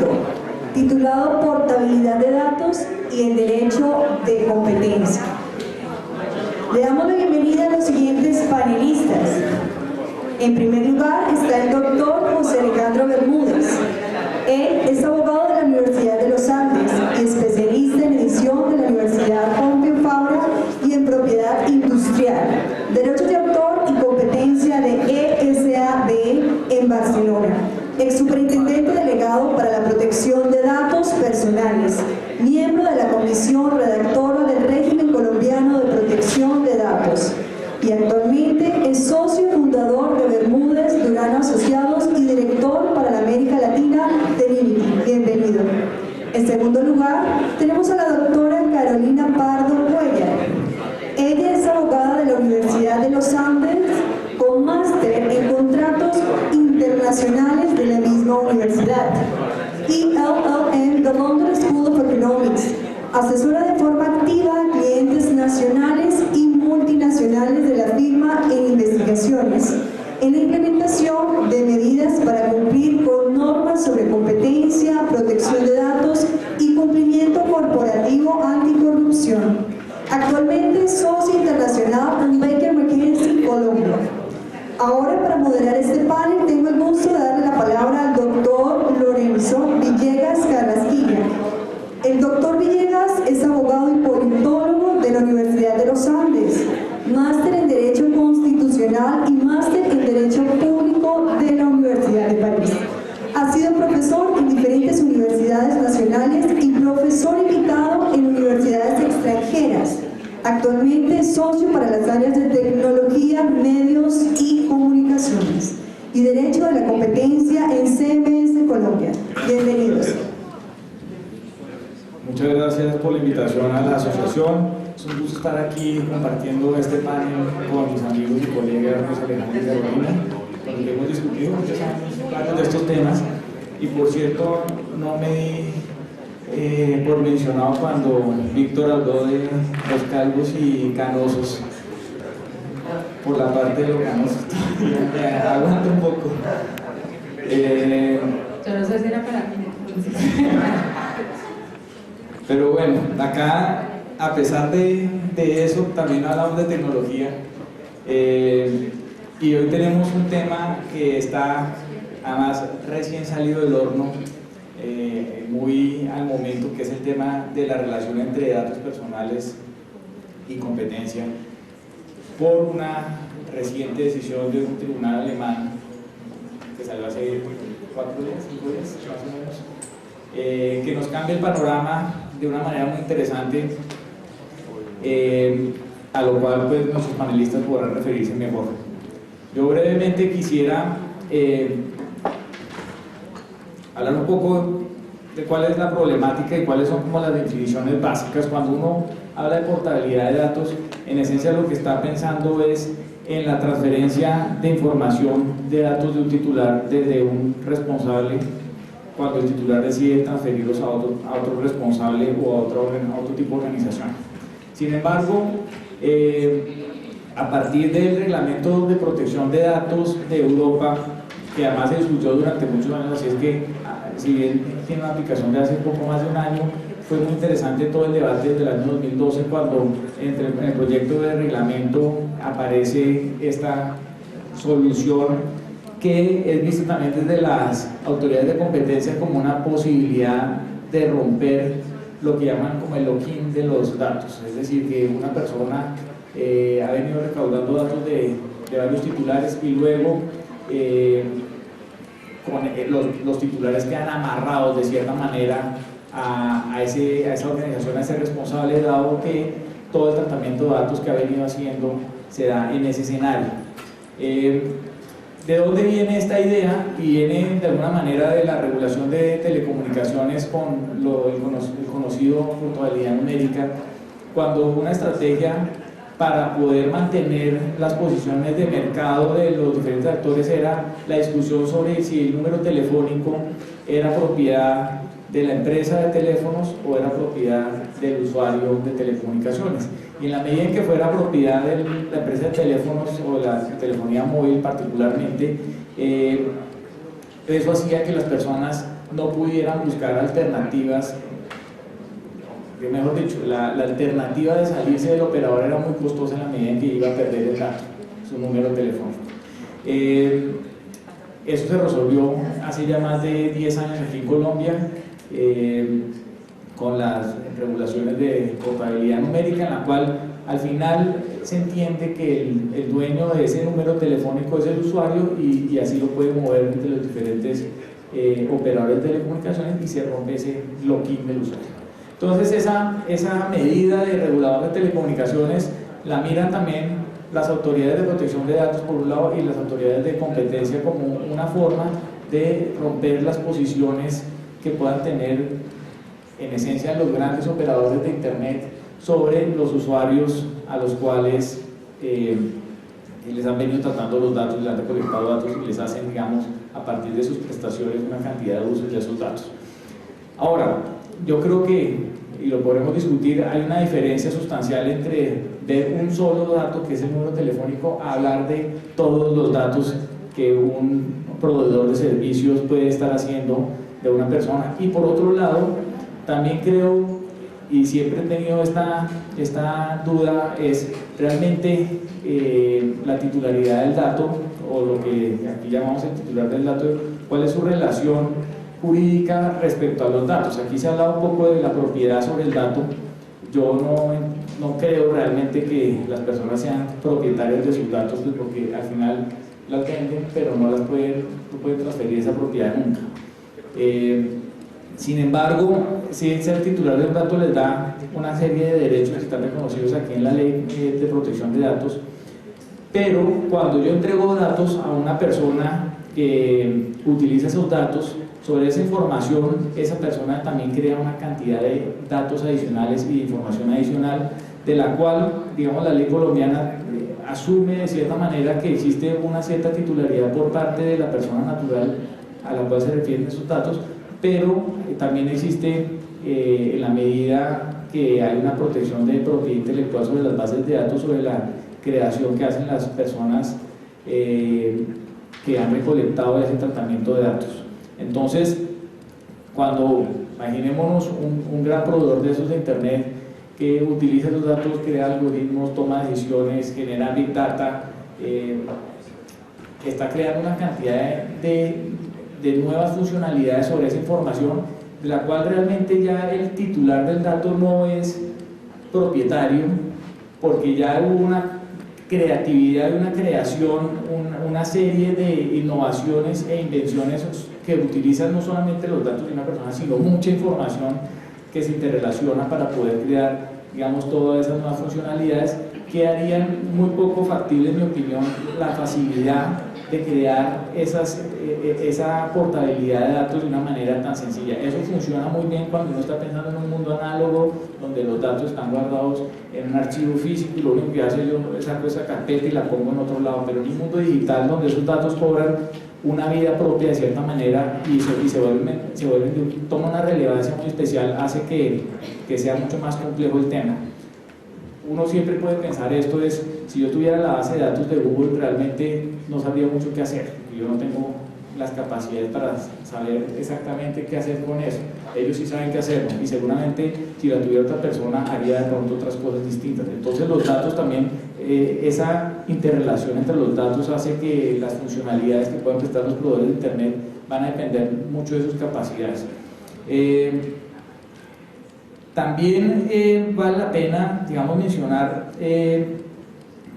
ciclo titulado Portabilidad de datos y el derecho de competencia. Le damos la bienvenida a los siguientes panelistas. En primer lugar está el doctor José Alejandro Bermúdez. Él es abogado de la Universidad de los Andes y especialista en edición de la Universidad Pompeu Fabra y en propiedad industrial, derechos de autor y competencia de ESADE en Barcelona. Ex superintendente delegado para la protección de datos personales, miembro de la Comisión Redactora del Régimen Colombiano de Protección de Datos y actualmente es socio fundador de Bermúdez Durano Asociados y director para la América Latina de Limity. Bienvenido. En segundo lugar, tenemos a la doctora Carolina Pardo Cuellar. Ella es abogada de la Universidad de los Andes con máster en contratos internacionales de la misma universidad y LLM de London School of Economics. Asesora de forma activa a clientes nacionales y multinacionales de la firma en investigaciones, en la implementación de medidas para cumplir con normas sobre competencia, protección de datos y cumplimiento corporativo anticorrupción. Actualmente es socio internacional en Baker McKenzie, Colombia. Ahora, para moderar este panel, tengo el gusto de darle la palabra al doctor Lorenzo Villegas Carrasquilla. El doctor Villegas es abogado y politólogo de la Universidad de los Andes, máster en Derecho Constitucional y máster en Derecho Público de la Universidad de París. Ha sido profesor en diferentes universidades nacionales y profesor invitado en universidades extranjeras. Actualmente es socio para las áreas de tecnología, medios y comunicaciones y Derecho de la Competencia en CMS Colombia. Bienvenidos. Muchas gracias por la invitación a la asociación. Es un gusto estar aquí compartiendo este panel con mis amigos y colegas José Alejandro y Carolina, con los que hemos discutido muchos años varios de estos temas. Y por cierto, no me di por mencionado cuando Víctor habló de los calvos y canosos. Por la parte de los canosos, aguanto un poco. Yo no sé si era para mí. Pero bueno, acá, a pesar de eso, también hablamos de tecnología. Y hoy tenemos un tema que está, además, recién salido del horno, muy al momento, que es el tema de la relación entre datos personales y competencia, por una reciente decisión de un tribunal alemán que salió hace 4 días, 5 días, más o menos, que nos cambia el panorama de una manera muy interesante, a lo cual pues nuestros panelistas podrán referirse mejor. Yo brevemente quisiera hablar un poco de cuál es la problemática y cuáles son como las definiciones básicas. Cuando uno habla de portabilidad de datos, en esencia lo que está pensando es en la transferencia de información de datos de un titular desde un responsable, cuando el titular decide transferirlos a otro responsable o a otro tipo de organización. Sin embargo, a partir del reglamento de protección de datos de Europa, que además se discutió durante muchos años, así es que, si bien tiene una aplicación de hace poco más de un año, fue muy interesante todo el debate desde el año 2012, cuando en el proyecto de reglamento aparece esta solución que es vista también desde las autoridades de competencia como una posibilidad de romper lo que llaman como el lock-in de los datos, es decir, que una persona ha venido recaudando datos de varios titulares y luego los titulares quedan amarrados de cierta manera a esa organización, a ese responsable, dado que todo el tratamiento de datos que ha venido haciendo se da en ese escenario. ¿De dónde viene esta idea? Y viene de alguna manera de la regulación de telecomunicaciones con el conocido portabilidad numérica, cuando una estrategia para poder mantener las posiciones de mercado de los diferentes actores era la discusión sobre si el número telefónico era propiedad de la empresa de teléfonos o era propiedad del usuario de telecomunicaciones. Y en la medida en que fuera propiedad de la empresa de teléfonos o la telefonía móvil particularmente, eso hacía que las personas no pudieran buscar alternativas. Mejor dicho, la alternativa de salirse del operador era muy costosa en la medida en que iba a perder el dato, su número telefónico. Eso se resolvió hace ya más de 10 años aquí en Colombia, con las regulaciones de portabilidad numérica, en la cual al final se entiende que el dueño de ese número telefónico es el usuario y así lo puede mover entre los diferentes operadores de telecomunicaciones y se rompe ese login del usuario. Entonces esa medida de regulador de telecomunicaciones la miran también las autoridades de protección de datos por un lado y las autoridades de competencia como una forma de romper las posiciones que puedan tener en esencia los grandes operadores de internet sobre los usuarios a los cuales les han venido tratando los datos, les han recolectado datos y les hacen, digamos, a partir de sus prestaciones una cantidad de usos de esos datos. Ahora, yo creo que, y lo podremos discutir, hay una diferencia sustancial entre ver un solo dato, que es el número telefónico, a hablar de todos los datos que un proveedor de servicios puede estar haciendo de una persona. Y por otro lado, también creo, y siempre he tenido esta duda, es realmente la titularidad del dato, o lo que aquí llamamos el titular del dato, cuál es su relación jurídica respecto a los datos. Aquí se ha hablado un poco de la propiedad sobre el dato. Yo no creo realmente que las personas sean propietarias de sus datos, pues porque al final las venden, pero no pueden transferir esa propiedad nunca. Sin embargo, si ser titular de un dato les da una serie de derechos que están reconocidos aquí en la Ley de Protección de Datos, pero cuando yo entrego datos a una persona que utiliza esos datos, sobre esa información, esa persona también crea una cantidad de datos adicionales y de información adicional, de la cual, digamos, la ley colombiana asume de cierta manera que existe una cierta titularidad por parte de la persona natural a la cual se refieren esos datos, pero también existe, en la medida que hay una protección de propiedad intelectual sobre las bases de datos, sobre la creación que hacen las personas que han recolectado ese tratamiento de datos. Entonces, cuando imaginémonos un gran proveedor de esos de internet que utiliza esos datos, crea algoritmos, toma decisiones, genera big data, está creando una cantidad de nuevas funcionalidades sobre esa información, de la cual realmente ya el titular del dato no es propietario, porque ya hubo una creatividad y una creación, una serie de innovaciones e invenciones que utilizan no solamente los datos de una persona, sino mucha información que se interrelaciona para poder crear, digamos, todas esas nuevas funcionalidades que harían muy poco factible, en mi opinión, la facilidad de crear esa portabilidad de datos de una manera tan sencilla. Eso funciona muy bien cuando uno está pensando en un mundo análogo, donde los datos están guardados en un archivo físico y lo único que hace yo es saco esa carpeta y la pongo en otro lado, pero en un mundo digital donde esos datos cobran una vida propia de cierta manera y toma una relevancia muy especial, hace que sea mucho más complejo el tema. Uno siempre puede pensar esto es, si yo tuviera la base de datos de Google, realmente no sabría mucho qué hacer, yo no tengo las capacidades para saber exactamente qué hacer con eso. Ellos sí saben qué hacerlo y seguramente si la tuviera otra persona haría de pronto otras cosas distintas. Entonces los datos también, esa interrelación entre los datos hace que las funcionalidades que pueden prestar los proveedores de internet van a depender mucho de sus capacidades. También vale la pena, digamos, mencionar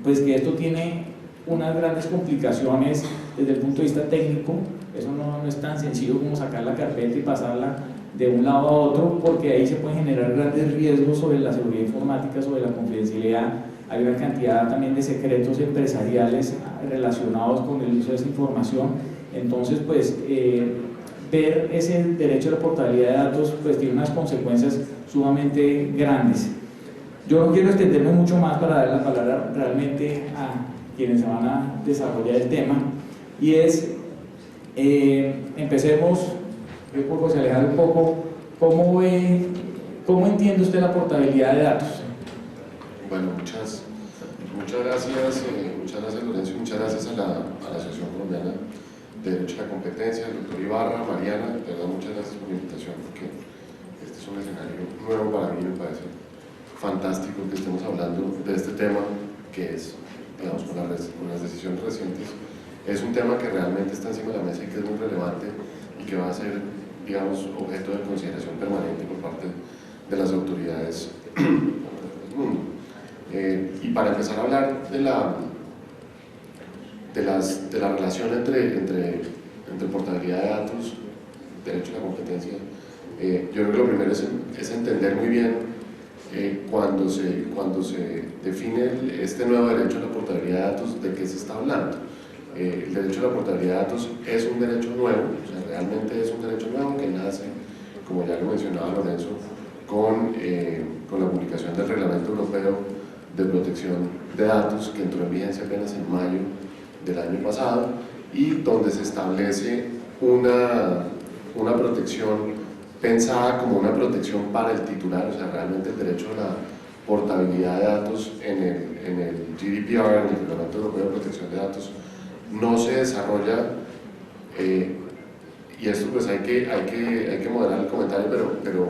pues que esto tiene unas grandes complicaciones desde el punto de vista técnico. Eso no es tan sencillo como sacar la carpeta y pasarla de un lado a otro, porque ahí se pueden generar grandes riesgos sobre la seguridad informática, sobre la confidencialidad. Hay una cantidad también de secretos empresariales relacionados con el uso de esa información. Entonces, pues, ver ese derecho a la portabilidad de datos pues tiene unas consecuencias sumamente grandes. Yo no quiero extenderme mucho más para dar la palabra realmente a quienes se van a desarrollar el tema, y es, empecemos por José Alejandro un poco, ¿cómo entiende usted la portabilidad de datos? Bueno, muchas gracias Lorenzo, y muchas gracias a la Asociación Colombiana de Derecho a la Competencia, el doctor Ibarra, Mariana. De verdad, muchas gracias por la invitación, porque este es un escenario nuevo para mí. Me parece fantástico que estemos hablando de este tema, que es, digamos, con las decisiones recientes, es un tema que realmente está encima de la mesa y que es muy relevante y que va a ser, digamos, objeto de consideración permanente por parte de las autoridades del mundo. Y para empezar a hablar de la relación entre portabilidad de datos, derecho a la competencia, yo creo que lo primero es entender muy bien cuando se define este nuevo derecho a la portabilidad de datos, de qué se está hablando. El derecho a la portabilidad de datos es un derecho nuevo, o sea, realmente es un derecho nuevo que nace, como ya lo mencionaba Lorenzo, con la publicación del Reglamento Europeo de Protección de Datos, que entró en vigencia apenas en mayo del año pasado, y donde se establece una protección pensada como una protección para el titular. O sea, realmente el derecho a la portabilidad de datos en el GDPR, en el Reglamento Europeo de Protección de Datos, no se desarrolla, y esto pues hay que moderar el comentario, pero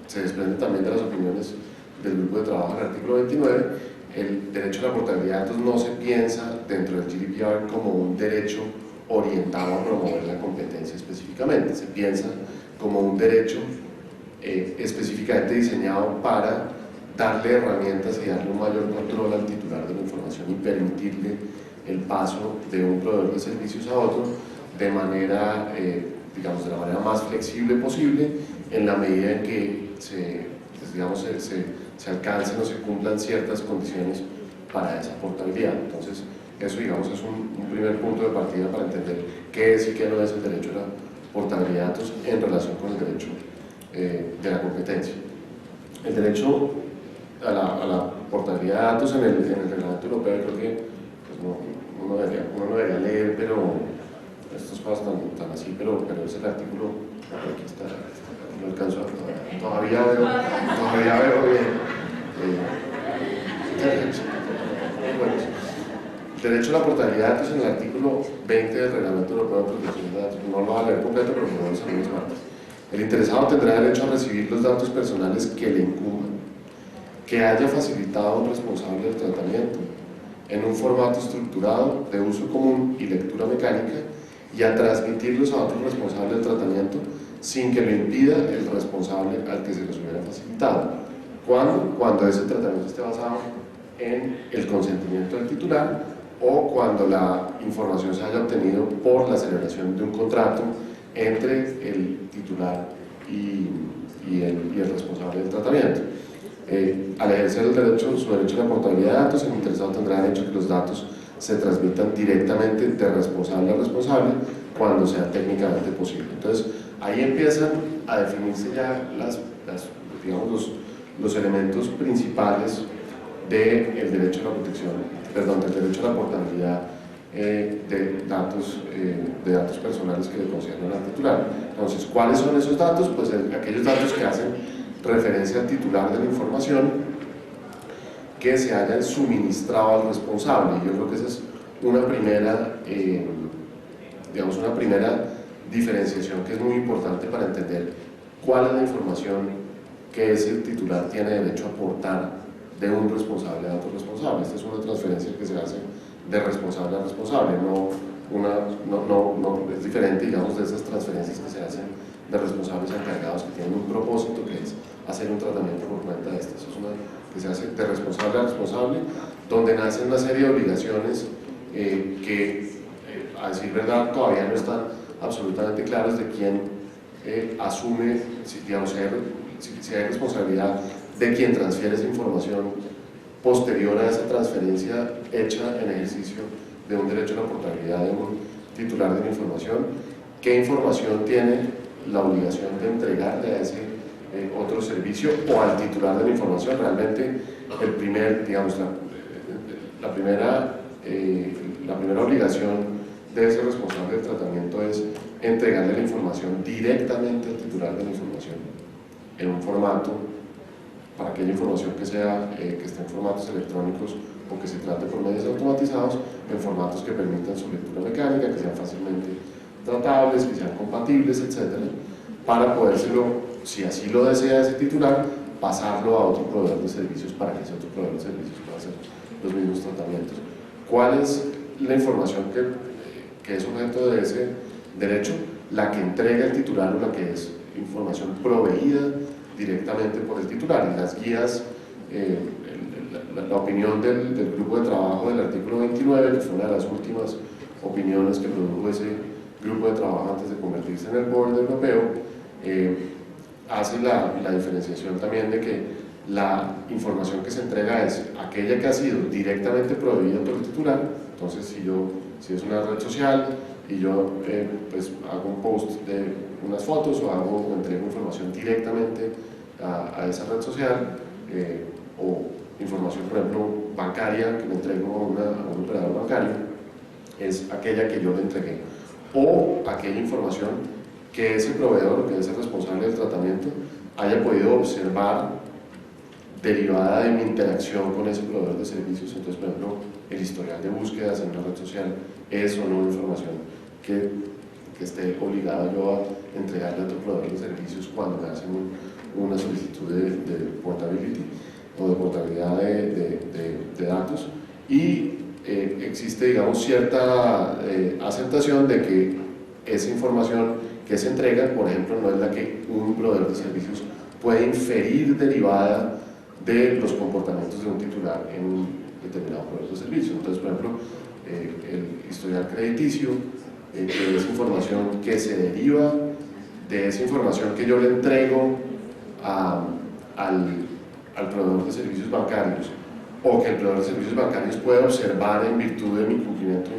se desprende también de las opiniones del grupo de trabajo del artículo 29. El derecho a la portabilidad de datos no se piensa dentro del GDPR como un derecho orientado a promover la competencia específicamente, se piensa como un derecho específicamente diseñado para darle herramientas y darle un mayor control al titular de la información y permitirle el paso de un proveedor de servicios a otro de manera, digamos, de la manera más flexible posible, en la medida en que se alcancen o se cumplan ciertas condiciones para esa portabilidad. Entonces, eso, digamos, es un primer punto de partida para entender qué es y qué no es el derecho a la portabilidad de datos en relación con el derecho de la competencia. El derecho a la portabilidad de datos en el Reglamento Europeo, creo que pues, uno debería leer, pero estas cosas tan así, pero es el artículo, aquí está, no alcanzo a, todavía veo bien. Bueno, el derecho a la portabilidad de datos en el artículo 20 del Reglamento Europeo de Protección de Datos, no lo voy a leer completo, pero por lo menos algunas partes. El interesado tendrá derecho a recibir los datos personales que le incumban, que haya facilitado a un responsable del tratamiento en un formato estructurado de uso común y lectura mecánica, y a transmitirlos a otro responsable del tratamiento sin que lo impida el responsable al que se los hubiera facilitado. Cuando ese tratamiento esté basado en el consentimiento del titular o cuando la información se haya obtenido por la celebración de un contrato entre el titular y el responsable del tratamiento. Al ejercer su derecho a la portabilidad de datos, el interesado tendrá derecho a que los datos se transmitan directamente de responsable a responsable cuando sea técnicamente posible. Entonces, ahí empiezan a definirse ya digamos, los elementos principales del derecho a la protección, perdón, del derecho a la portabilidad de datos personales que le conciernen al titular. Entonces, ¿cuáles son esos datos? Pues aquellos datos que hacen referencia al titular de la información que se hayan suministrado al responsable. Yo creo que esa es una primera diferenciación que es muy importante para entender cuál es la información que ese titular tiene derecho a aportar de un responsable a otro responsable. Esta es una transferencia que se hace de responsable a responsable, es diferente, digamos, de esas transferencias que se hacen de responsables encargados que tienen un propósito, que es hacer un tratamiento por cuenta de estas. Eso es una que se hace de responsable a responsable, donde nacen una serie de obligaciones que, a decir verdad, todavía no están absolutamente claras de quién asume, digamos, si hay responsabilidad de quien transfiere esa información posterior a esa transferencia hecha en ejercicio de un derecho a la portabilidad de un titular de la información, qué información tiene la obligación de entregarle a ese otro servicio o al titular de la información. Realmente la primera obligación de ese responsable del tratamiento es entregarle la información directamente al titular de la información en un formato, para aquella información que esté en formatos electrónicos o que se trate por medios automáticos, automatizados en formatos que permitan su lectura mecánica, que sean fácilmente tratables, que sean compatibles, etc., para podérselo, si así lo desea ese titular, pasarlo a otro proveedor de servicios para que ese otro proveedor de servicios pueda hacer los mismos tratamientos. ¿Cuál es la información que es objeto de ese derecho? La que entrega el titular o la que es información proveída directamente por el titular. Y las guías, la opinión del grupo de trabajo del artículo 29, que fue una de las últimas opiniones que produjo ese grupo de trabajo antes de convertirse en el board europeo, hace la diferenciación también de que la información que se entrega es aquella que ha sido directamente proveída por el titular. Entonces, si es una red social y yo pues hago un post de unas fotos o entrego información directamente a esa red social, o información, por ejemplo, bancaria que me entrego a un operador bancario, es aquella que yo le entregué, o aquella información que ese proveedor o que ese responsable del tratamiento haya podido observar derivada de mi interacción con ese proveedor de servicios. Entonces, por ejemplo, el historial de búsquedas en una red social es o no información que esté obligado yo a entregarle a otro proveedor de servicios cuando me hacen una solicitud de portability o de portabilidad de datos. Y existe, digamos, cierta aceptación de que esa información que se entrega, por ejemplo, no es la que un proveedor de servicios puede inferir derivada de los comportamientos de un titular en un determinado proveedor de servicios. Entonces, por ejemplo, el historial crediticio, que es información que se deriva de esa información que yo le entrego al proveedor de servicios bancarios, o que el proveedor de servicios bancarios pueda observar en virtud de mi cumplimiento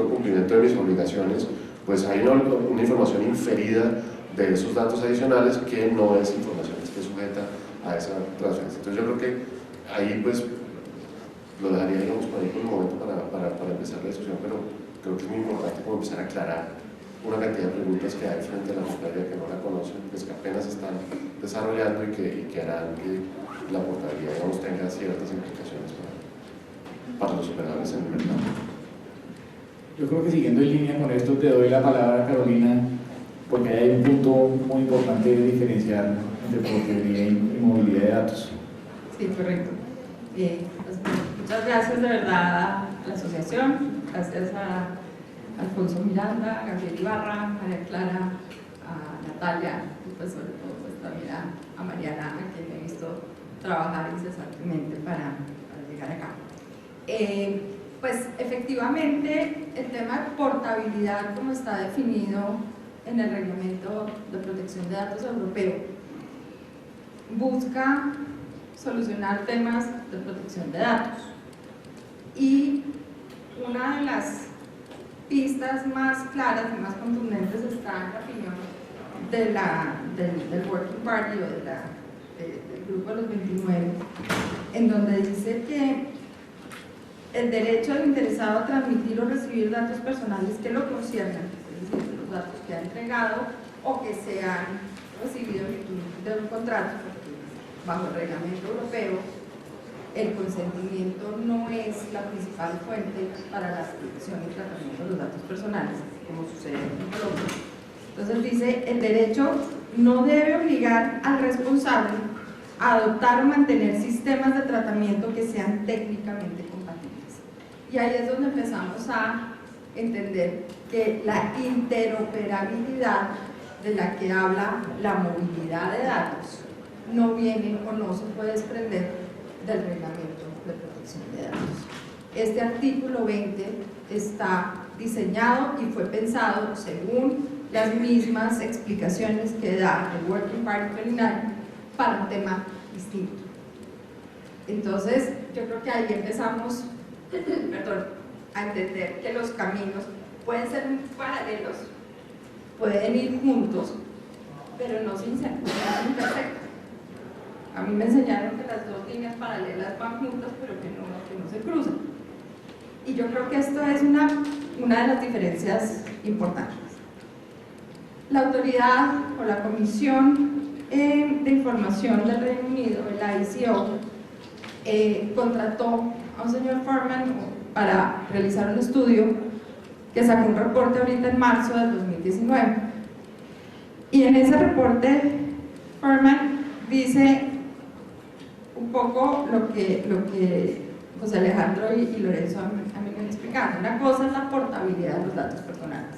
o cumplimiento de mis obligaciones, pues hay una información inferida de esos datos adicionales que no es información que esté sujeta a esa transferencia. Entonces yo creo que ahí pues lo dejaría, digamos, por ahí por el momento para empezar la discusión, pero creo que es muy importante como empezar a aclarar una cantidad de preguntas que hay frente a la materia que no la conocen, pues que apenas están desarrollando y que harán que la portabilidad, digamos, tenga ciertas implicaciones para los operadores en el mercado. Yo creo que siguiendo en línea con esto te doy la palabra, Carolina, porque hay un punto muy importante de diferenciar entre portabilidad y movilidad de datos. Sí, correcto. Pues, muchas gracias de verdad a la asociación, gracias a Alfonso Miranda, Gabriel Ibarra, María Clara, a Natalia y pues sobre todo pues, también a Mariana, a quien he visto trabajar incesantemente para llegar acá. Pues efectivamente el tema de portabilidad, como está definido en el Reglamento de Protección de Datos Europeo, busca solucionar temas de protección de datos, y una de las pistas más claras y más contundentes está en la opinión del Working Party o del grupo de los 29, en donde dice que el derecho del interesado a transmitir o recibir datos personales que lo conciernan, es decir, los datos que ha entregado o que se han recibido en virtud de un contrato, porque bajo el reglamento europeo el consentimiento no es la principal fuente para la protección y tratamiento de los datos personales, como sucede en Colombia. Entonces dice, el derecho no debe obligar al responsable a adoptar o mantener sistemas de tratamiento que sean técnicamente compatibles. Y ahí es donde empezamos a entender que la interoperabilidad de la que habla la movilidad de datos no viene o no se puede desprender del reglamento de protección de datos. Este artículo 20 está diseñado y fue pensado según las mismas explicaciones que da el Working Party preliminar para un tema distinto. Entonces, yo creo que ahí empezamos a entender que los caminos pueden ser paralelos, pueden ir juntos, pero no sin ser perfectos. A mí me enseñaron que las dos líneas paralelas van juntas, pero que no se cruzan. Y yo creo que esto es una de las diferencias importantes. La autoridad o la Comisión de Información del Reino Unido, el ICO, contrató a un señor Forman para realizar un estudio que sacó un reporte ahorita en marzo del 2019. Y en ese reporte Forman dice un poco lo que José Alejandro y Lorenzo a mí me han explicado. Una cosa es la portabilidad de los datos personales,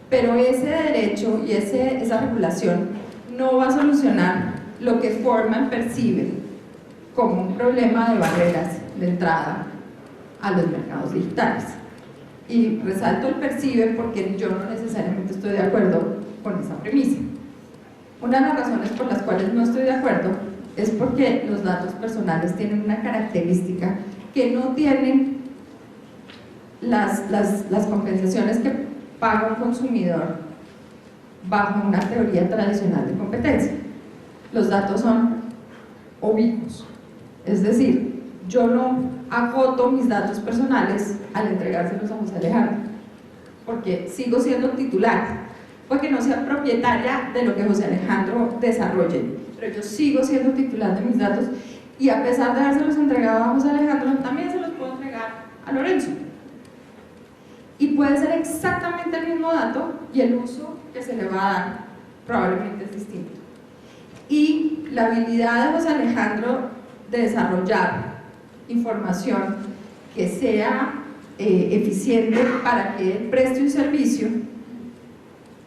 pero ese derecho y esa regulación no va a solucionar lo que Forman percibe como un problema de barreras de entrada a los mercados digitales. Y resalto el percibe porque yo no necesariamente estoy de acuerdo con esa premisa. Una de las razones por las cuales no estoy de acuerdo es porque los datos personales tienen una característica que no tienen las compensaciones que paga un consumidor bajo una teoría tradicional de competencia. Los datos son ubicuos, es decir, yo no agoto mis datos personales al entregárselos a José Alejandro, porque sigo siendo titular, porque no sea propietaria de lo que José Alejandro desarrolle, pero yo sigo siendo titular de mis datos, y a pesar de habérselos entregado a José Alejandro, también se los puedo entregar a Lorenzo. Y puede ser exactamente el mismo dato, y el uso que se le va a dar probablemente es distinto. Y la habilidad de José Alejandro de desarrollar información que sea eficiente para que él preste un servicio,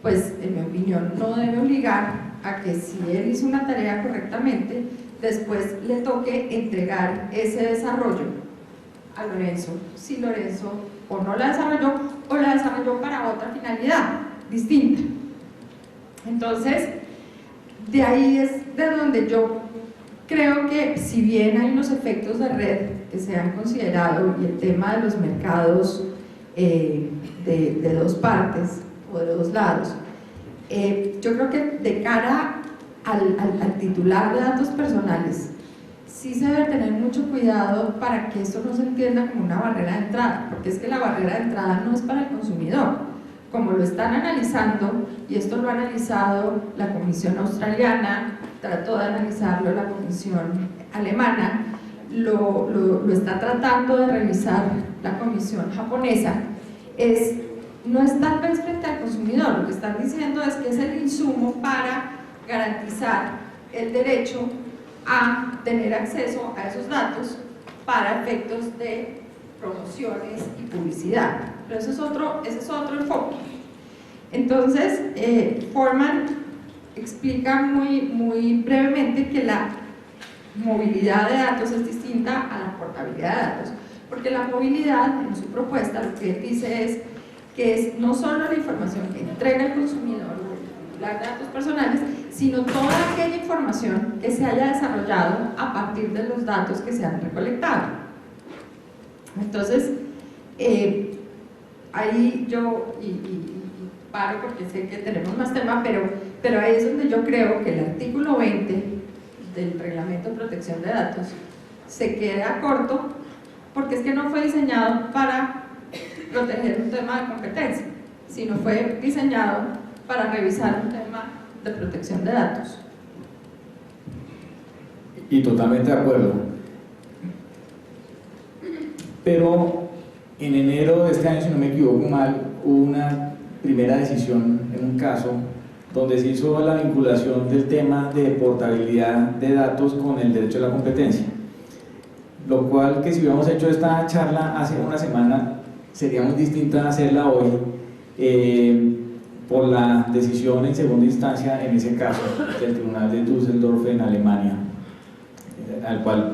pues en mi opinión no debe obligar a que si él hizo una tarea correctamente, después le toque entregar ese desarrollo a Lorenzo, si Lorenzo o no la desarrolló o la desarrolló para otra finalidad distinta. Entonces, de ahí es de donde yo creo que, si bien hay unos efectos de red que se han considerado, y el tema de los mercados de dos partes o de dos lados, yo creo que de cara al titular de datos personales sí se debe tener mucho cuidado para que esto no se entienda como una barrera de entrada, porque es que la barrera de entrada no es para el consumidor, como lo están analizando, y esto lo ha analizado la Comisión Australiana, trató de analizarlo la Comisión Alemana, lo está tratando de revisar la Comisión Japonesa, no es tal vez frente al consumidor, lo que están diciendo es que es el insumo para garantizar el derecho a tener acceso a esos datos para efectos de promociones y publicidad, pero ese es otro enfoque. Entonces, Forman explica muy brevemente que la movilidad de datos es distinta a la portabilidad de datos, porque la movilidad, en su propuesta, lo que él dice es que es no solo la información que entrega el consumidor, los datos personales, sino toda aquella información que se haya desarrollado a partir de los datos que se han recolectado. Entonces, ahí yo, y paro porque sé que tenemos más tema, pero ahí es donde yo creo que el artículo 20 del Reglamento de Protección de Datos se queda corto, porque es que no fue diseñado para proteger un tema de competencia, sino fue diseñado para revisar un tema de protección de datos. Y totalmente de acuerdo. Pero en enero de este año, si no me equivoco mal, hubo una primera decisión en un caso donde se hizo la vinculación del tema de portabilidad de datos con el derecho a la competencia, lo cual, que si hubiéramos hecho esta charla hace una semana, sería muy distinta a hacerla hoy, por la decisión en segunda instancia, en ese caso, del Tribunal de Düsseldorf en Alemania, al cual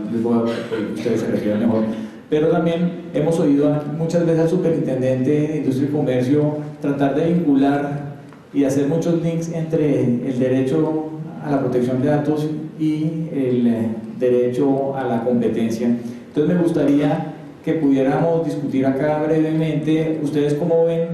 ustedes se refieren mejor. Pero también hemos oído muchas veces al superintendente de Industria y Comercio tratar de vincular y hacer muchos links entre el derecho a la protección de datos y el derecho a la competencia. Entonces me gustaría que pudiéramos discutir acá brevemente, ustedes cómo ven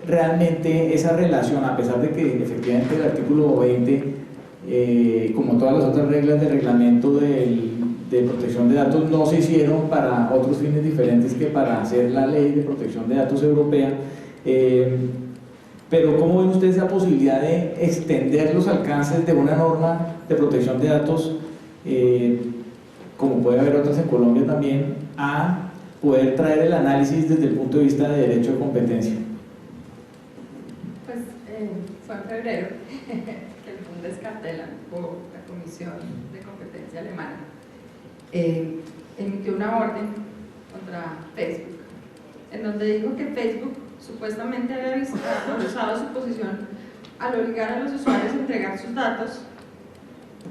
realmente esa relación, a pesar de que efectivamente el artículo 20, como todas las otras reglas del reglamento de protección de datos, no se hicieron para otros fines diferentes que para hacer la ley de protección de datos europea, pero ¿cómo ven ustedes la posibilidad de extender los alcances de una norma de protección de datos como puede haber otras en Colombia también, a poder traer el análisis desde el punto de vista de derecho de competencia? Pues fue en febrero que el Bundeskartellamt, o la Comisión de Competencia Alemana, emitió una orden contra Facebook, en donde dijo que Facebook supuestamente había abusado su posición al obligar a los usuarios a entregar sus datos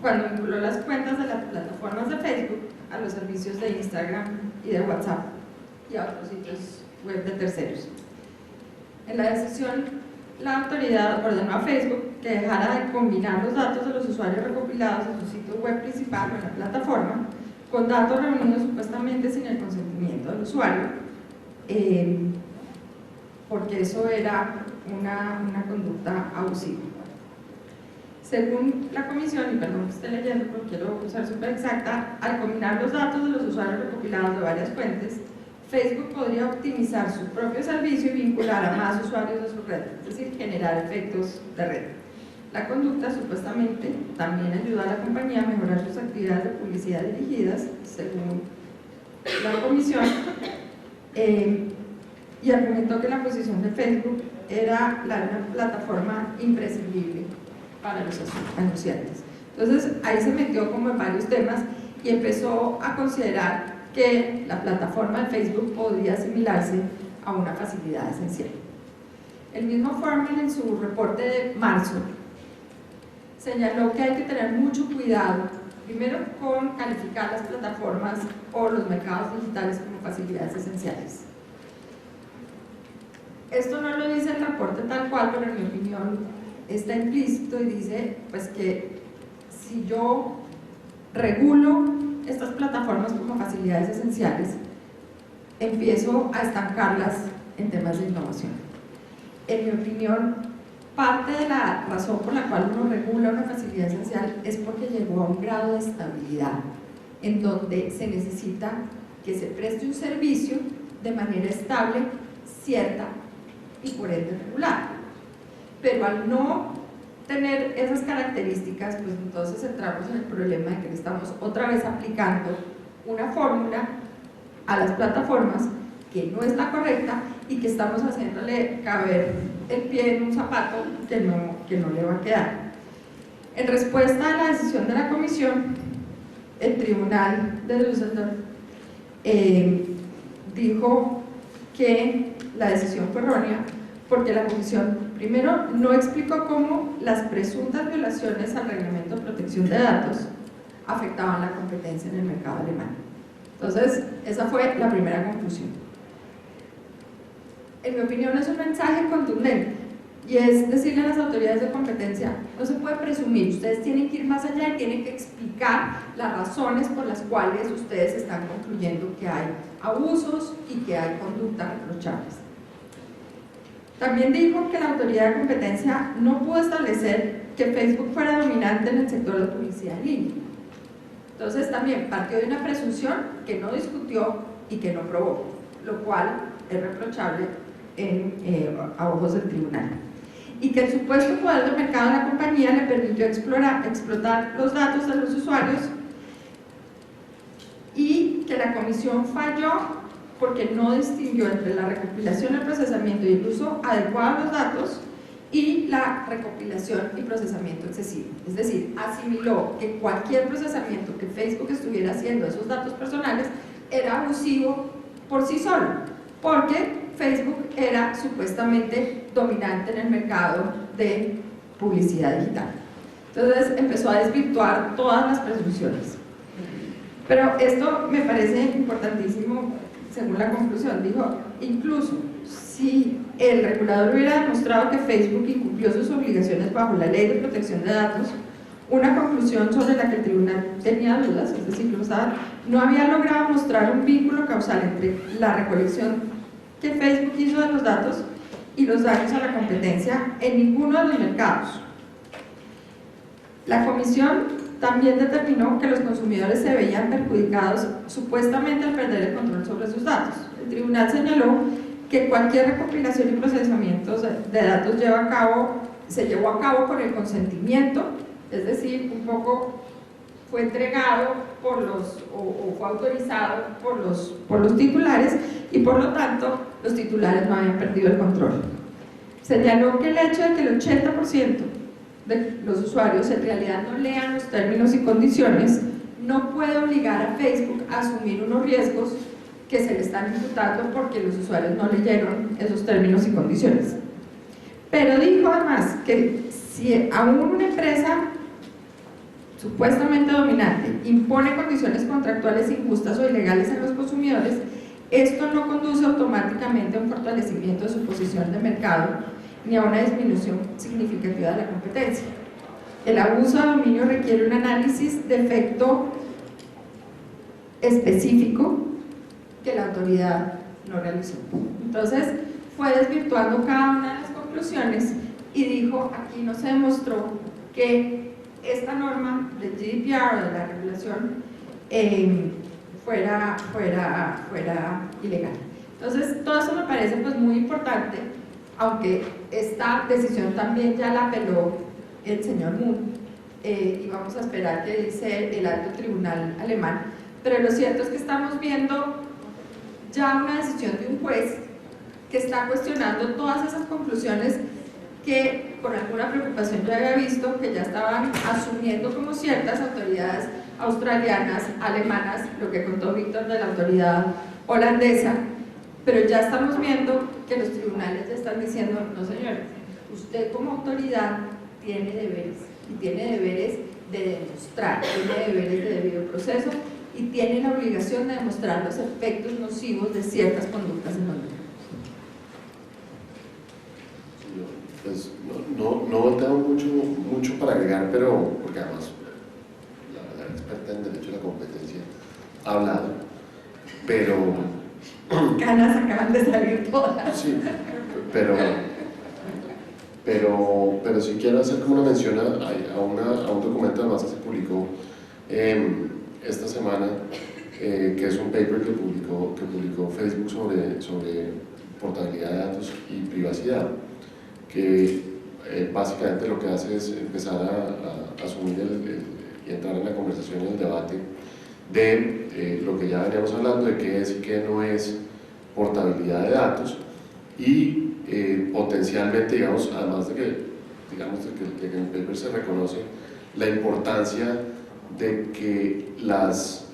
cuando vinculó las cuentas de las plataformas de Facebook a los servicios de Instagram y de WhatsApp y a otros sitios web de terceros. En la decisión, la autoridad ordenó a Facebook que dejara de combinar los datos de los usuarios recopilados en su sitio web principal o en la plataforma con datos reunidos supuestamente sin el consentimiento del usuario, porque eso era una conducta abusiva. Según la comisión, y perdón que esté leyendo porque quiero usar súper exacta, al combinar los datos de los usuarios recopilados de varias fuentes, Facebook podría optimizar su propio servicio y vincular a más usuarios de su red, es decir, generar efectos de red. La conducta supuestamente también ayuda a la compañía a mejorar sus actividades de publicidad dirigidas, según la comisión, y argumentó que la posición de Facebook era la de una plataforma imprescindible para los anunciantes. Entonces ahí se metió como en varios temas y empezó a considerar que la plataforma de Facebook podría asimilarse a una facilidad esencial. El mismo Forman, en su reporte de marzo, señaló que hay que tener mucho cuidado, primero, con calificar las plataformas o los mercados digitales como facilidades esenciales. Esto no lo dice el reporte tal cual, pero en mi opinión está implícito y dice pues que si yo regulo estas plataformas como facilidades esenciales, empiezo a estancarlas en temas de innovación. En mi opinión, parte de la razón por la cual uno regula una facilidad esencial es porque llegó a un grado de estabilidad en donde se necesita que se preste un servicio de manera estable, cierta y por ende regular. Pero al no tener esas características, pues entonces entramos en el problema de que le estamos otra vez aplicando una fórmula a las plataformas que no es la correcta y que estamos haciéndole caber el pie en un zapato que no le va a quedar. En respuesta a la decisión de la comisión, el tribunal de Düsseldorf dijo que la decisión fue errónea porque la comisión, primero, no explicó cómo las presuntas violaciones al reglamento de protección de datos afectaban la competencia en el mercado alemán. Entonces, esa fue la primera conclusión. En mi opinión, es un mensaje contundente y es decirle a las autoridades de competencia: no se puede presumir, ustedes tienen que ir más allá y tienen que explicar las razones por las cuales ustedes están concluyendo que hay abusos y que hay conductas reprochables. También dijo que la autoridad de competencia no pudo establecer que Facebook fuera dominante en el sector de publicidad en línea. Entonces también partió de una presunción que no discutió y que no probó, lo cual es reprochable a ojos del tribunal. Y que el supuesto poder de mercado de la compañía le permitió explotar los datos de los usuarios, y que la comisión falló porque no distinguió entre la recopilación, el procesamiento y el uso adecuado de los datos y la recopilación y procesamiento excesivo. Es decir, asimiló que cualquier procesamiento que Facebook estuviera haciendo de esos datos personales era abusivo por sí solo, porque Facebook era supuestamente dominante en el mercado de publicidad digital. Entonces empezó a desvirtuar todas las presunciones. Pero esto me parece importantísimo. Según la conclusión, dijo: incluso si el regulador hubiera demostrado que Facebook incumplió sus obligaciones bajo la Ley de Protección de Datos, una conclusión sobre la que el tribunal tenía dudas, es decir, no había logrado mostrar un vínculo causal entre la recolección que Facebook hizo de los datos y los daños a la competencia en ninguno de los mercados. La comisión también determinó que los consumidores se veían perjudicados supuestamente al perder el control sobre sus datos. El tribunal señaló que cualquier recopilación y procesamiento de datos se llevó a cabo con el consentimiento, es decir, un poco fue entregado por o fue autorizado por los titulares y por lo tanto los titulares no habían perdido el control. Señaló que el hecho de que el 80% de los usuarios en realidad no lean los términos y condiciones no puede obligar a Facebook a asumir unos riesgos que se le están imputando porque los usuarios no leyeron esos términos y condiciones. Pero dijo además que si aún una empresa supuestamente dominante impone condiciones contractuales injustas o ilegales a los consumidores, esto no conduce automáticamente a un fortalecimiento de su posición de mercado ni a una disminución significativa de la competencia. El abuso de dominio requiere un análisis de efecto específico que la autoridad no realizó. Entonces fue desvirtuando cada una de las conclusiones y dijo, aquí no se demostró que esta norma del GDPR o de la regulación fuera ilegal. Entonces todo eso me parece pues muy importante, aunque esta decisión también ya la apeló el señor Moon y vamos a esperar qué dice el alto tribunal alemán, pero lo cierto es que estamos viendo ya una decisión de un juez que está cuestionando todas esas conclusiones que con alguna preocupación yo había visto que ya estaban asumiendo como ciertas autoridades australianas, alemanas, lo que contó Víctor de la autoridad holandesa, pero ya estamos viendo que los tribunales ya están diciendo, no señores, usted como autoridad tiene deberes, y tiene deberes de demostrar, tiene deberes de debido proceso y tiene la obligación de demostrar los efectos nocivos de ciertas conductas en los mercados. Pues no tengo mucho para agregar, pero porque además la verdad experta en derecho de la competencia ha hablado, pero Canas acaban de salir todas. sí, pero sí quiero hacer como una mención a un documento además que se publicó esta semana, que es un paper que publicó Facebook sobre portabilidad de datos y privacidad, que básicamente lo que hace es empezar a asumir y entrar en la conversación, en el debate de lo que ya veníamos hablando, de qué es y qué no es portabilidad de datos, y potencialmente, digamos, además de que en el paper se reconoce la importancia de que las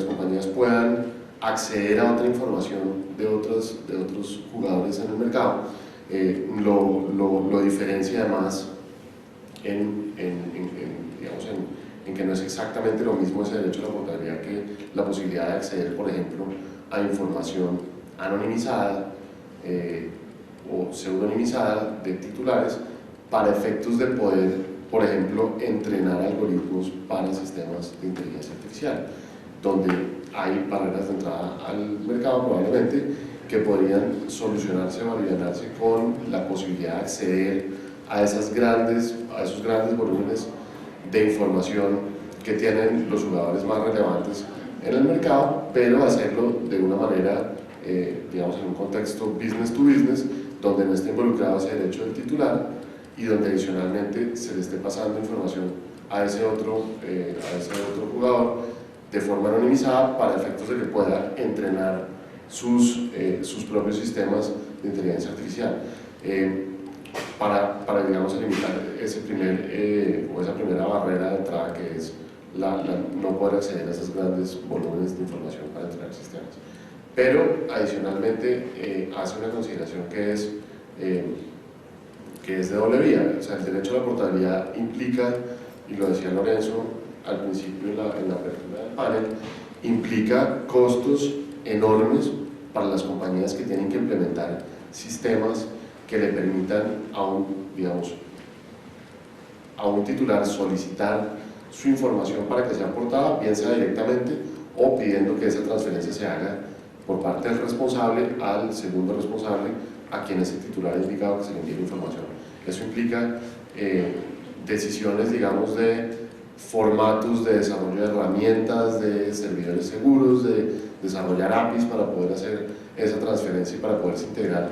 compañías puedan acceder a otra información de otros jugadores en el mercado, lo diferencia además en que no es exactamente lo mismo ese derecho a la portabilidad que la posibilidad de acceder, por ejemplo, a información anonimizada o pseudonimizada de titulares para efectos de poder, por ejemplo, entrenar algoritmos para sistemas de inteligencia artificial, donde hay barreras de entrada al mercado probablemente que podrían solucionarse o aliviarse con la posibilidad de acceder a esos grandes volúmenes de información que tienen los jugadores más relevantes en el mercado, pero hacerlo de una manera, digamos, en un contexto business to business, donde no esté involucrado ese derecho del titular y donde adicionalmente se le esté pasando información a ese otro jugador de forma anonimizada para efectos de que pueda entrenar sus propios sistemas de inteligencia artificial, para digamos, limitar esa primera barrera de entrada, que es no poder acceder a esos grandes volúmenes de información para entrenar sistemas. Pero adicionalmente hace una consideración que es de doble vía. O sea, el derecho a la portabilidad implica, y lo decía Lorenzo al principio en la apertura del panel, implica costos enormes para las compañías que tienen que implementar sistemas que le permitan a un titular solicitar su información para que sea aportada, bien sea directamente o pidiendo que esa transferencia se haga por parte del responsable al segundo responsable a quien ese titular ha indicado que se le envíe la información. Eso implica decisiones, digamos, de formatos de desarrollo de herramientas, de servidores seguros, de desarrollar APIs para poder hacer esa transferencia y para poderse integrar,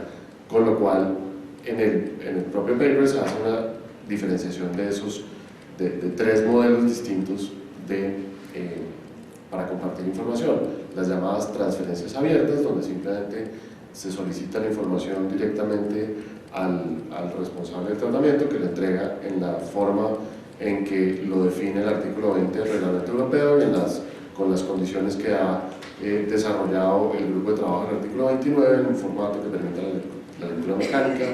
con lo cual en el propio paper se hace una diferenciación de de tres modelos distintos para compartir información. Las llamadas transferencias abiertas, donde simplemente se solicita la información directamente al responsable del tratamiento, que lo entrega en la forma en que lo define el artículo 20 del Reglamento Europeo y con las condiciones que ha desarrollado el grupo de trabajo del artículo 29 en un formato que permita la lectura mecánica,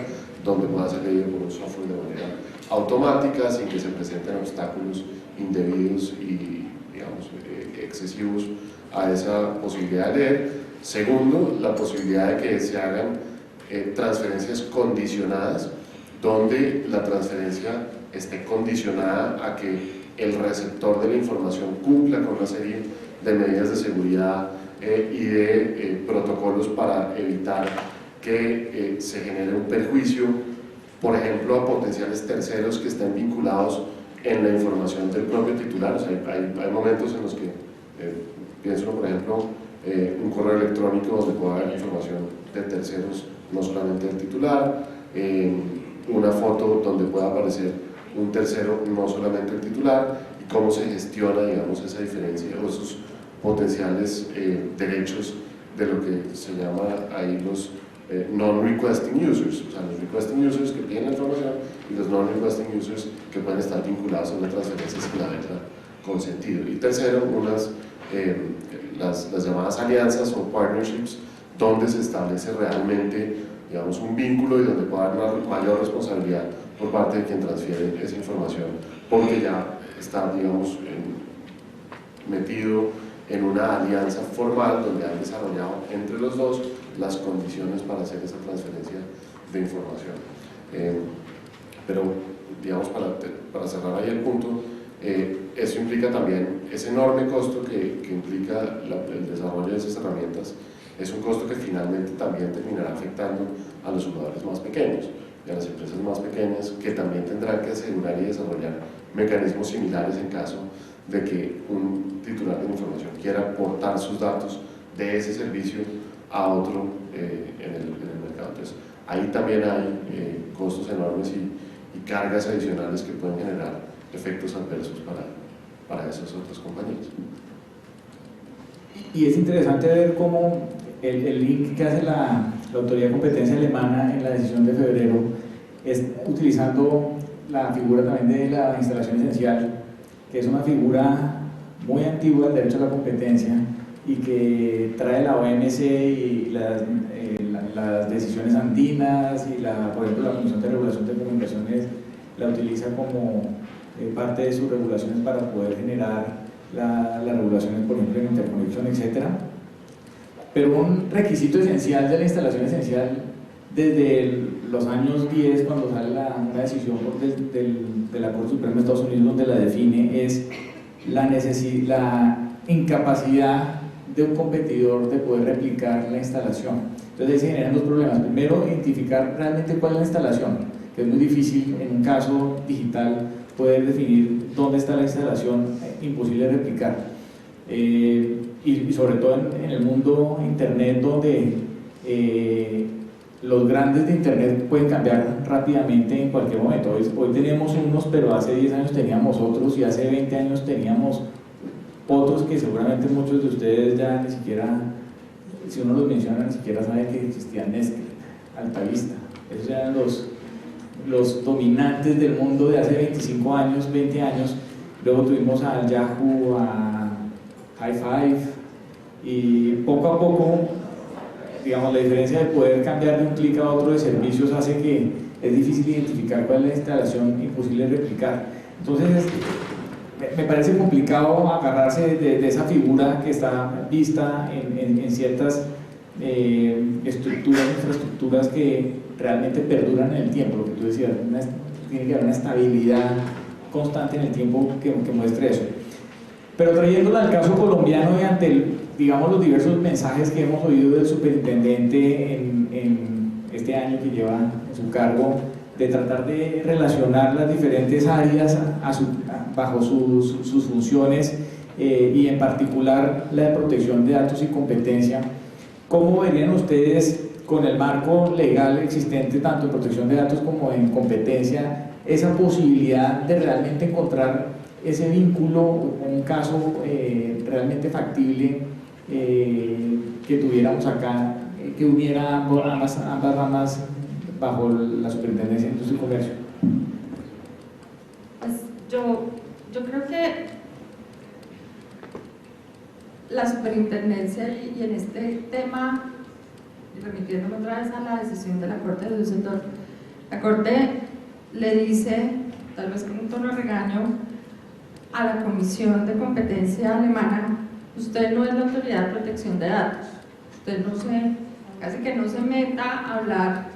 donde pueda ser leído por un software de manera automática sin que se presenten obstáculos indebidos y, digamos, excesivos a esa posibilidad de leer. Segundo, la posibilidad de que se hagan transferencias condicionadas, donde la transferencia esté condicionada a que el receptor de la información cumpla con una serie de medidas de seguridad y de protocolos para evitar que se genere un perjuicio, por ejemplo, a potenciales terceros que estén vinculados en la información del propio titular. O sea, hay momentos en los que, pienso por ejemplo, un correo electrónico donde pueda haber información de terceros, no solamente del titular, una foto donde pueda aparecer un tercero, no solamente el titular, y cómo se gestiona, digamos, esa diferencia o esos potenciales derechos de lo que se llama ahí los non-requesting users, o sea, los requesting users que piden la información y los non-requesting users que pueden estar vinculados a una transferencia sin haberla consentido. Y tercero, las llamadas alianzas o partnerships, donde se establece realmente, digamos, un vínculo y donde puede haber una mayor responsabilidad por parte de quien transfiere esa información, porque ya está, digamos, metido en una alianza formal donde han desarrollado entre los dos las condiciones para hacer esa transferencia de información. Pero, digamos, para cerrar ahí el punto, eso implica también ese enorme costo que implica el desarrollo de esas herramientas. Es un costo que finalmente también terminará afectando a los jugadores más pequeños y a las empresas más pequeñas, que también tendrán que asegurar y desarrollar mecanismos similares en caso de que un titular de información quiera aportar sus datos de ese servicio a otro en el mercado. Entonces, ahí también hay costos enormes y cargas adicionales que pueden generar efectos adversos para esas otras compañías. Y es interesante ver cómo el link que hace la Autoridad de Competencia Alemana en la decisión de febrero es utilizando la figura también de la instalación esencial, que es una figura muy antigua del derecho a la competencia y que trae la OMC y las decisiones andinas y por ejemplo la Comisión de Regulación de Comunicaciones la utiliza como parte de sus regulaciones para poder generar las regulaciones, por ejemplo, en interconexión, etc. Pero un requisito esencial de la instalación esencial desde los años 10, cuando sale una decisión de la Corte Suprema de Estados Unidos donde la define, es la incapacidad de un competidor de poder replicar la instalación. Entonces ahí se generan dos problemas. Primero, identificar realmente cuál es la instalación, que es muy difícil en un caso digital poder definir dónde está la instalación, imposible de replicar. Y sobre todo en el mundo internet, donde los grandes de internet pueden cambiar rápidamente en cualquier momento. Hoy tenemos unos, pero hace 10 años teníamos otros y hace 20 años teníamos otros que seguramente muchos de ustedes ya ni siquiera, si uno los menciona, ni siquiera sabe que existía Nestlé, Altavista. Esos eran los dominantes del mundo de hace 25 años, 20 años. Luego tuvimos a Yahoo, a High Five, y poco a poco, digamos, la diferencia de poder cambiar de un clic a otro de servicios hace que es difícil identificar cuál es la instalación, imposible de replicar. Entonces, me parece complicado agarrarse de esa figura que está vista en ciertas infraestructuras que realmente perduran en el tiempo. Lo que tú decías, tiene que haber una estabilidad constante en el tiempo que muestre eso. Pero trayéndola al caso colombiano y ante digamos, los diversos mensajes que hemos oído del superintendente en este año que lleva en su cargo, de tratar de relacionar las diferentes áreas bajo sus funciones y en particular la de protección de datos y competencia, ¿cómo verían ustedes con el marco legal existente tanto en protección de datos como en competencia esa posibilidad de realmente encontrar ese vínculo o un caso realmente factible que tuviéramos acá, que uniera ambas ramas bajo la Superintendencia de Industria y Comercio. Pues yo creo que la Superintendencia y en este tema, remitiéndome otra vez a la decisión de la Corte de Düsseldorf, la Corte le dice, tal vez con un tono de regaño, a la Comisión de Competencia alemana: usted no es la Autoridad de Protección de Datos, usted casi que no se meta a hablar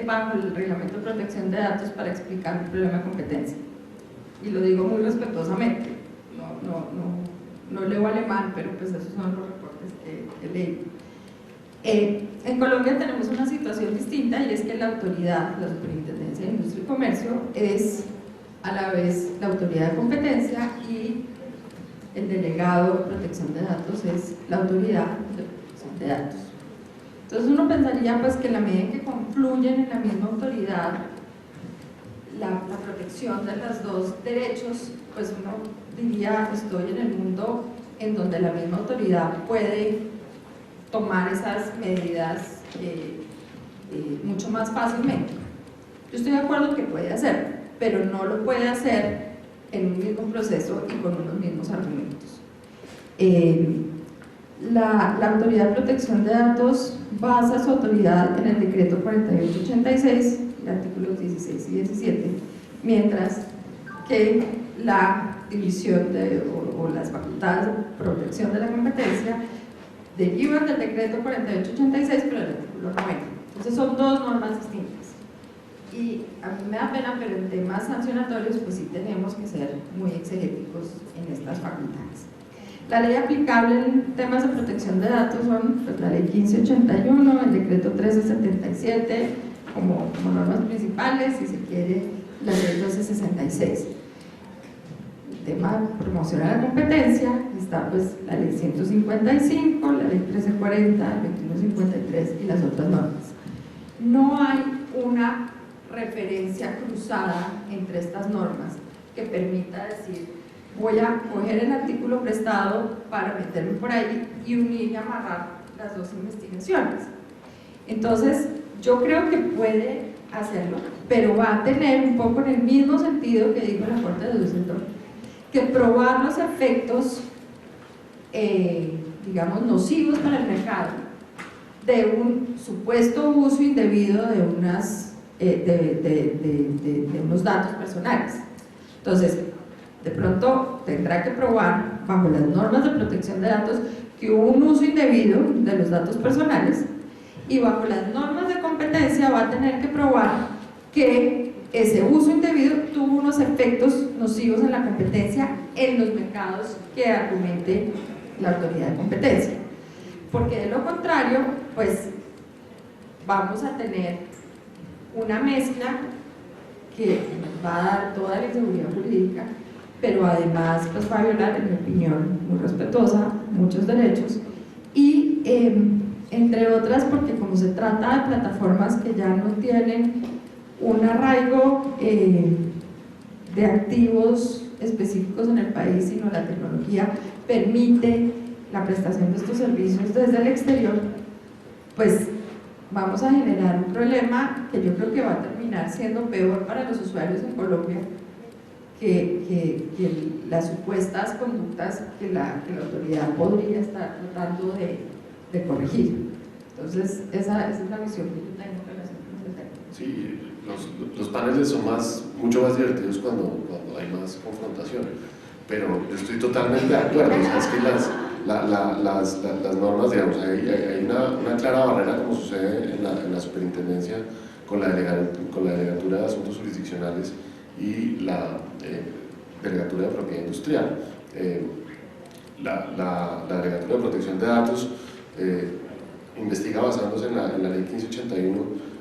bajo el Reglamento de Protección de Datos para explicar el problema de competencia. Y lo digo muy respetuosamente, no leo alemán, pero pues esos son los reportes que leí. En Colombia tenemos una situación distinta, y es que la autoridad, la Superintendencia de Industria y Comercio, es a la vez la autoridad de competencia, y el delegado de protección de datos es la autoridad de protección de datos. Entonces uno pensaría pues que en la medida en que confluyen en la misma autoridad la protección de los dos derechos, pues uno diría: estoy en el mundo en donde la misma autoridad puede tomar esas medidas mucho más fácilmente. Yo estoy de acuerdo que puede hacerlo, pero no lo puede hacer en un mismo proceso y con unos mismos argumentos. La Autoridad de Protección de Datos basa su autoridad en el decreto 4886, artículos 16 y 17, mientras que la división o las facultades de protección de la competencia derivan del decreto 4886, pero del artículo 90. Entonces son dos normas distintas. Y a mí me da pena, pero en temas sancionatorios pues sí tenemos que ser muy exegéticos en estas facultades. La ley aplicable en temas de protección de datos son pues, la ley 1581, el decreto 1377 como normas principales, si se quiere la ley 1266. El tema de promoción a la competencia está pues la ley 155, la ley 1340, el 2153 y las otras normas. No hay una referencia cruzada entre estas normas que permita decir: voy a coger el artículo prestado para meterme por ahí y unir y amarrar las dos investigaciones. Entonces yo creo que puede hacerlo, pero va a tener un poco en el mismo sentido que dijo la Corte de Düsseldorf, que probar los efectos digamos nocivos para el mercado de un supuesto uso indebido de unos datos personales. Entonces de pronto tendrá que probar bajo las normas de protección de datos que hubo un uso indebido de los datos personales, y bajo las normas de competencia va a tener que probar que ese uso indebido tuvo unos efectos nocivos en la competencia en los mercados que argumente la autoridad de competencia, porque de lo contrario pues vamos a tener una mezcla que nos va a dar toda la inseguridad jurídica, pero además pues va a violar, en mi opinión muy respetuosa, muchos derechos, y entre otras porque como se trata de plataformas que ya no tienen un arraigo de activos específicos en el país, sino la tecnología permite la prestación de estos servicios desde el exterior, pues vamos a generar un problema que yo creo que va a terminar siendo peor para los usuarios en Colombia que las supuestas conductas que la autoridad podría estar tratando de corregir. Entonces esa es la visión que yo tengo en relación con ese tema. Sí, los paneles son mucho más divertidos cuando hay más confrontación, pero yo estoy totalmente de acuerdo. O sea, es que las normas, digamos, hay una clara barrera, como sucede en la superintendencia con la delegatura de asuntos jurisdiccionales y la delegatura de propiedad industrial. La delegatura de protección de datos investiga basándose en la ley 1581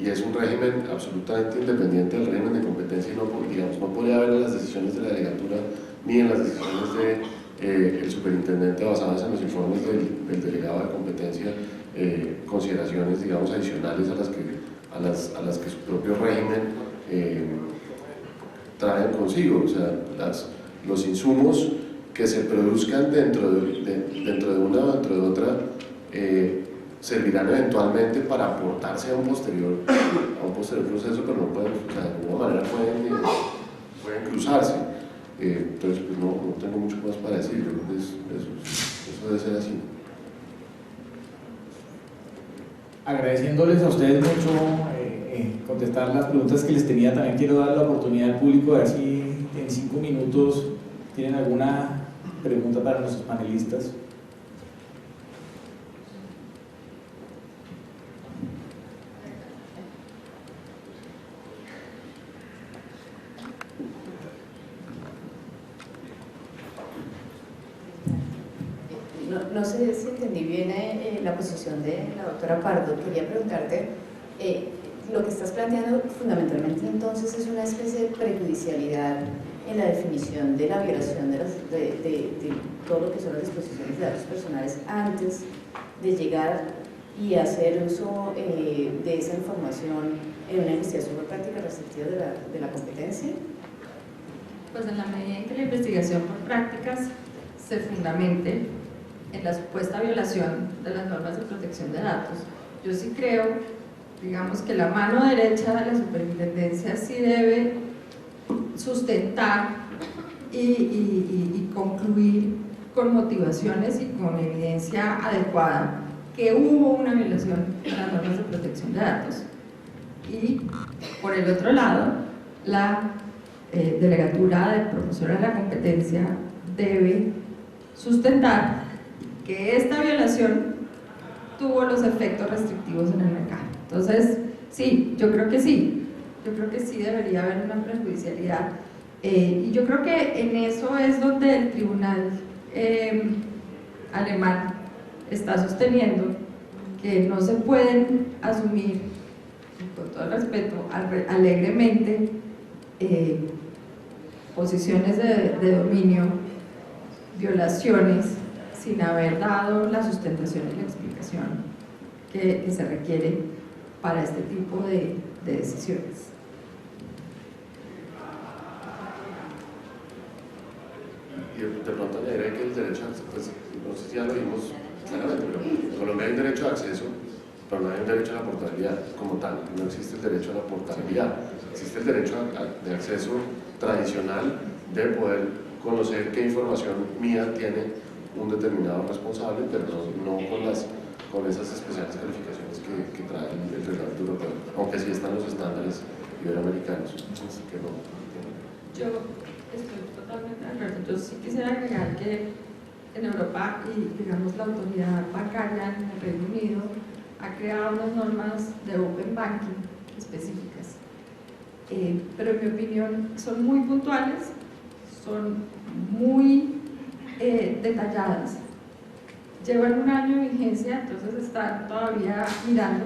y es un régimen absolutamente independiente del régimen de competencia, y no podría haber en las decisiones de la delegatura ni en las decisiones del superintendente basadas en los informes del delegado de competencia consideraciones, digamos, adicionales a las que su propio régimen traen consigo, o sea, los insumos que se produzcan dentro de una o dentro de otra servirán eventualmente para aportarse a un posterior proceso, pero no pueden, o sea, de alguna manera pueden cruzarse. Entonces, pues no tengo mucho más para decir, yo creo que eso debe ser así. Agradeciéndoles a ustedes mucho contestar las preguntas que les tenía, también quiero dar la oportunidad al público a ver si en 5 minutos tienen alguna pregunta para nuestros panelistas. No sé si entendí bien la posición de la doctora Pardo. Quería preguntarte, lo que estás planteando fundamentalmente entonces es una especie de prejudicialidad en la definición de la violación de todo lo que son las disposiciones de datos personales antes de llegar y hacer uso de esa información en una investigación por práctica restrictiva de la competencia. Pues en la medida en que la investigación por prácticas se fundamente en la supuesta violación de las normas de protección de datos, yo sí creo, digamos, que la mano derecha de la superintendencia sí debe sustentar y concluir con motivaciones y con evidencia adecuada que hubo una violación de las normas de protección de datos. Y por el otro lado, la Delegatura de Promoción de la Competencia debe sustentar que esta violación tuvo los efectos restrictivos en el mercado. Entonces, sí, yo creo que sí debería haber una prejudicialidad, y yo creo que en eso es donde el tribunal alemán está sosteniendo que no se pueden asumir, con todo el respeto, alegremente posiciones de dominio, violaciones, sin haber dado la sustentación y la explicación que se requiere para este tipo de decisiones. Y de pronto añadiré que el derecho a acceso, pues, no sé si ya lo vimos claramente, pero en Colombia hay un derecho a acceso, pero no hay un derecho a la portabilidad como tal. No existe el derecho a la portabilidad, existe el derecho de acceso tradicional de poder conocer qué información mía tiene un determinado responsable, pero no con esas especiales calificaciones que trae el reglamento europeo, aunque sí están los estándares iberoamericanos, que no. Yo estoy totalmente de acuerdo. Yo sí quisiera agregar que en Europa y digamos la autoridad bancaria en el Reino Unido ha creado unas normas de Open Banking específicas, pero en mi opinión son muy puntuales, son muy detalladas, llevan 1 año de vigencia, entonces están todavía mirando,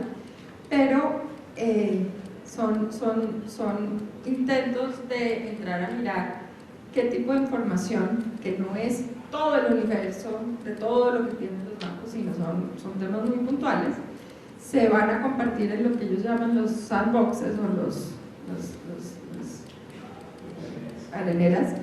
pero son intentos de entrar a mirar qué tipo de información, que no es todo el universo de todo lo que tienen los bancos, sino son temas muy puntuales, se van a compartir en lo que ellos llaman los sandboxes o los areneras,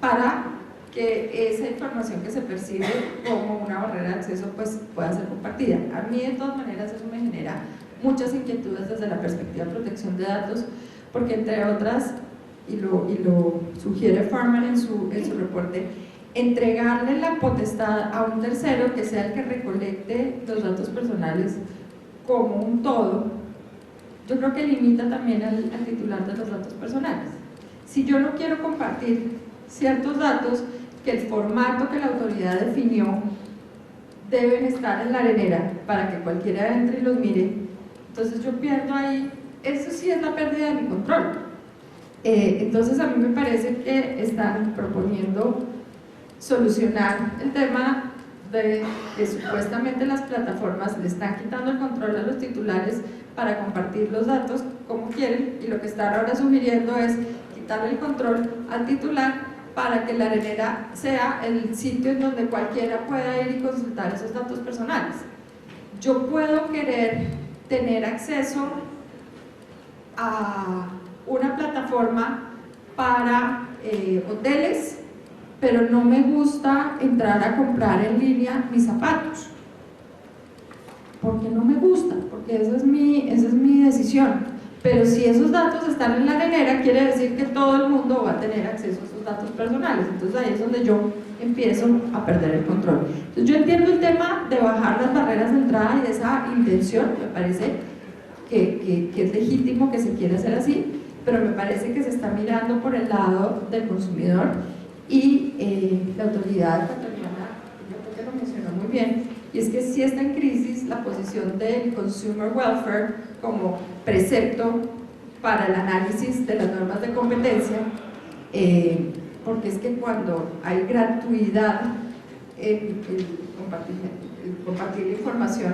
para que esa información que se percibe como una barrera de acceso pues pueda ser compartida. A mí de todas maneras eso me genera muchas inquietudes desde la perspectiva de protección de datos, porque entre otras, y lo sugiere Farman en su reporte, entregarle la potestad a un tercero que sea el que recolecte los datos personales como un todo, yo creo que limita también al titular de los datos personales. Si yo no quiero compartir ciertos datos, que el formato que la autoridad definió deben estar en la arenera para que cualquiera entre y los mire, entonces yo pierdo ahí, eso sí es la pérdida de mi control. Entonces a mí me parece que están proponiendo solucionar el tema de que supuestamente las plataformas le están quitando el control a los titulares para compartir los datos como quieren, y lo que están ahora sugiriendo es quitarle el control al titular para que la arenera sea el sitio en donde cualquiera pueda ir y consultar esos datos personales. Yo puedo querer tener acceso a una plataforma para hoteles, pero no me gusta entrar a comprar en línea mis zapatos. Porque no me gusta, porque esa es mi decisión. Pero si esos datos están en la arenera, quiere decir que todo el mundo va a tener acceso a esos datos personales. Entonces ahí es donde yo empiezo a perder el control. Entonces yo entiendo el tema de bajar las barreras de entrada y esa intención, me parece que es legítimo que se quiera hacer así, pero me parece que se está mirando por el lado del consumidor y la autoridad ecuatoriana, yo creo que lo mencionó muy bien, y es que sí está en crisis la posición del consumer welfare como precepto para el análisis de las normas de competencia, porque es que cuando hay gratuidad en el compartir la información,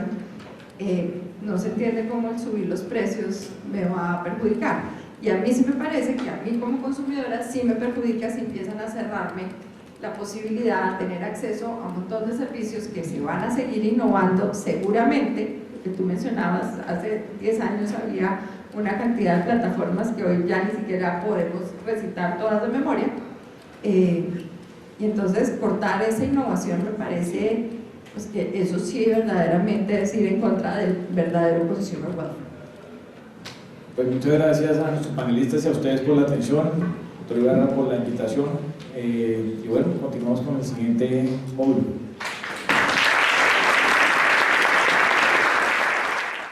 no se entiende cómo el subir los precios me va a perjudicar. Y a mí sí me parece que a mí como consumidora sí me perjudica si empiezan a cerrarme la posibilidad de tener acceso a un montón de servicios que se van a seguir innovando seguramente, que tú mencionabas, hace 10 años había una cantidad de plataformas que hoy ya ni siquiera podemos recitar todas de memoria, y entonces cortar esa innovación me parece pues, que eso sí verdaderamente es ir en contra del verdadero consumer welfare. Pues muchas gracias a nuestros panelistas y a ustedes por la atención, doctor Ibarra por la invitación, y bueno, continuamos con el siguiente módulo.